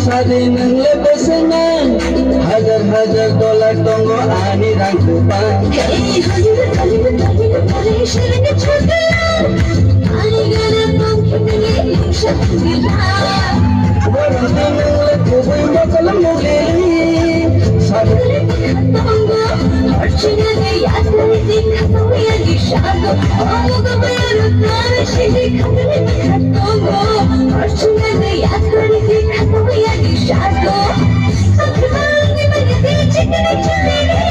Sari ng lebesenang hajar-hajar dolar tonggo ani rang kupang. Hey, Hollywood, shirin ke chota. Ani gara pang kini lusha bila. Warang ng lekubay makalam muli. Sari tonggo, archina ne yasari dikhato ya gishado. Omo gabayaro tara shiri khatne tonggo, archina ne yasari dikhato ya gishado. Akhbani magte chikne chale.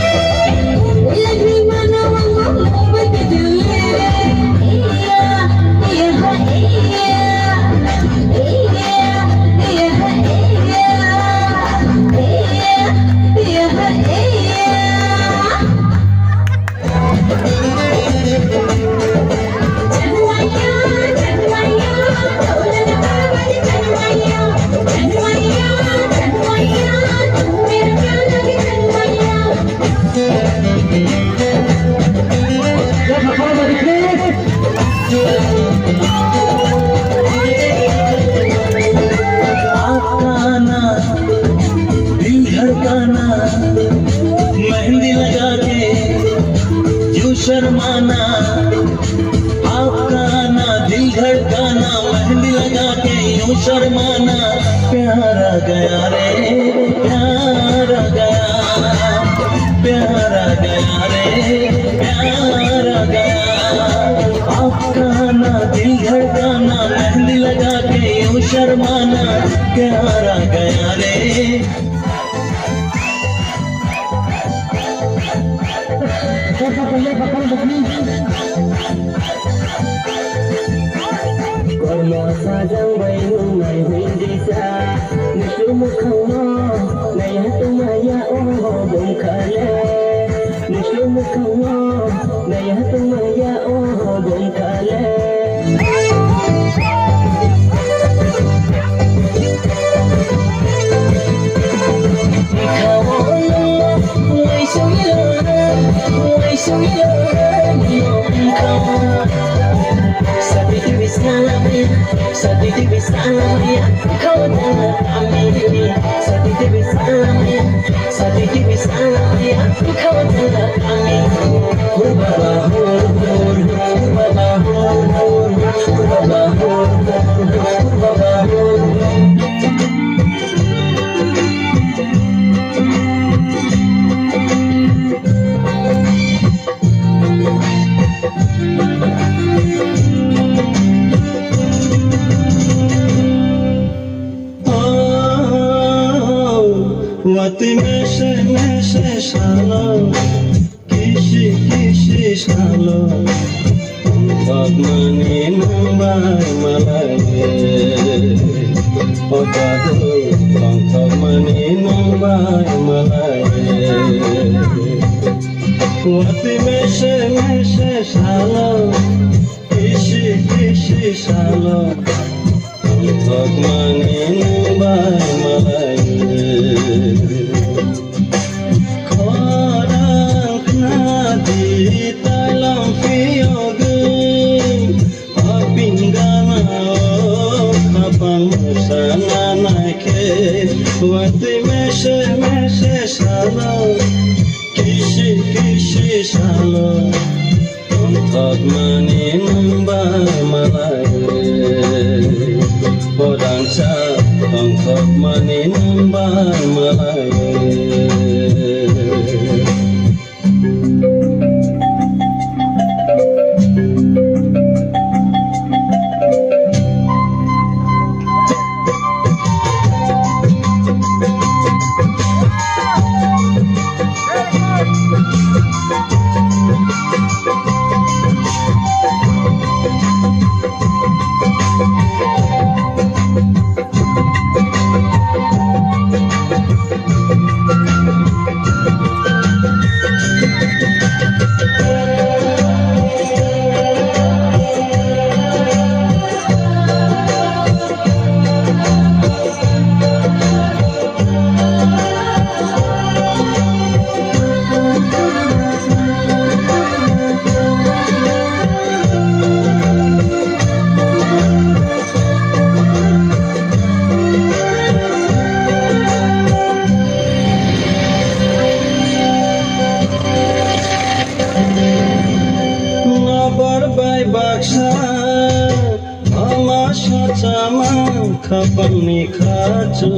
Lagni mano wango lomba dile. Iya, iya ha iya. Iya, iya ha iya. Iya, iya ha iya. Mehndi लगा के यूं शर्माना, आपका आना दिल धड़काना, मेहंदी लगा के यूं शर्माना, प्यारा गया रे प्यारा गया, प्यारा गया रे प्यारा गया, आपका आना दिल धड़काना, मेहंदी लगा के यूं शर्माना, प्यारा गया रे। Kormo sajang bayu mai hindisa, nishumu kamo, nayatu maya oh bumkale, nishumu kamo, nayatu maya oh bumkale. Sadidi bisamaya, kau adalah amini. Sadidi bisamaya, sadidi bisamaya, kau adalah amini. Hurbaba hurbur, hurbaba hurbur, hurbaba hurbur, hurbaba hurbur. salo kishi salo Bagmani nambai malaye Otado Bagmani nambai malaye Wati meshe salo Kishi salo Bagmani nambai malaye Korang kena di dalam fiyoga Apingana kapang sana naike Wati meshe salo Kishi salo Untuk menimba malaye Podang cap untuk menimba malaye Baksa ama sacaman kapang ni kacu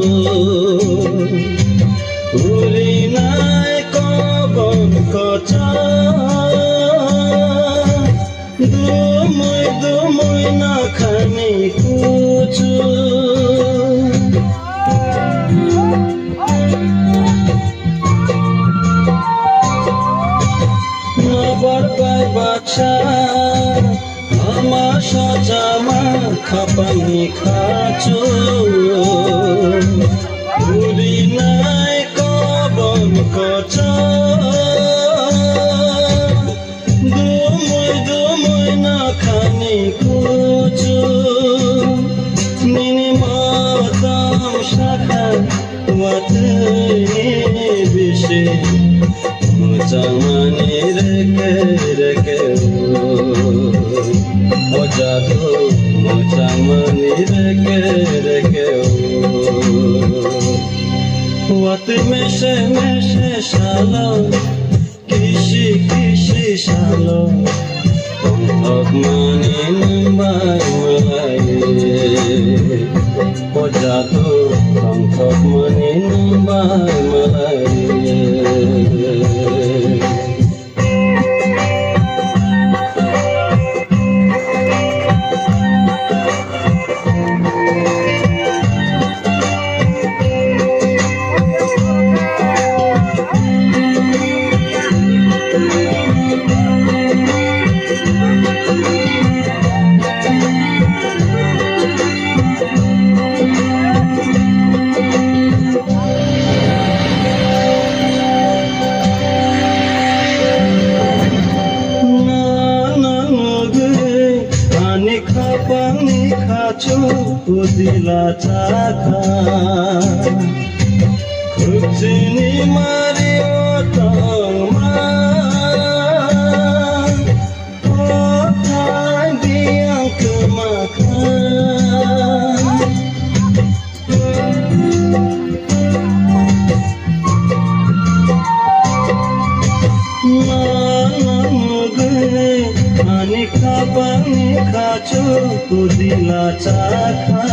ulinai kobon koca dumui nakani kucu nabar bai baksa Ama sajama kapang kacu ulinai kobon koca dumui nakani kucu nini matam shaka watni bisi Mujamani reke Ojado mujamani reke Wati meshe salo Kishi salo Untuk menimbai malaye Ojado untuk menimbai malaye Udila caka Kucini mari otong Otai biang kemakan Ani kapang ni kacu udila caka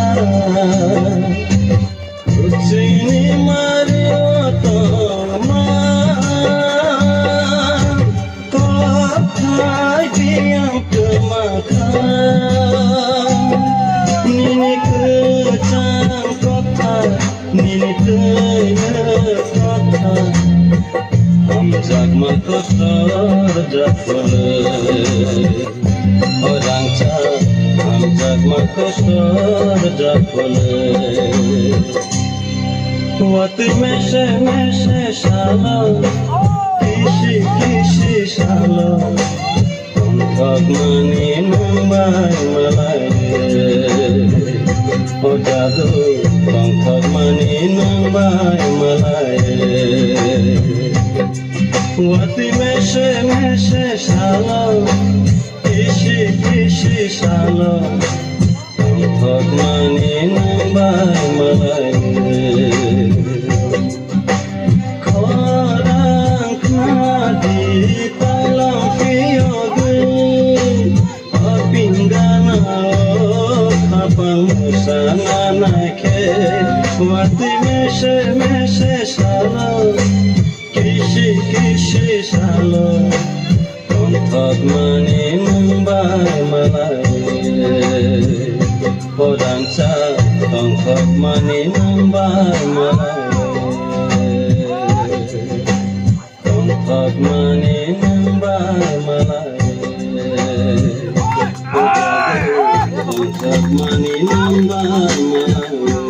Kucini mari otong Kotai biang kemakan Nini kecang kota Nini kaya kota jagma kosor jakole orangca am jagma kosor jakole wati meshe meshe shalo kishi shalo pagmani nambai malai o jadu pagmani nambai malai wati meshe meshe shalo kishi shalo pagmani nambai malai khorang khadi talam fiyogu apingana khapang sana nakhe wati meshe meshe shalo kishi shalo pagmani nambai malai orangca pagmani nambai malai pagmani nambai malai pagmani nambai malai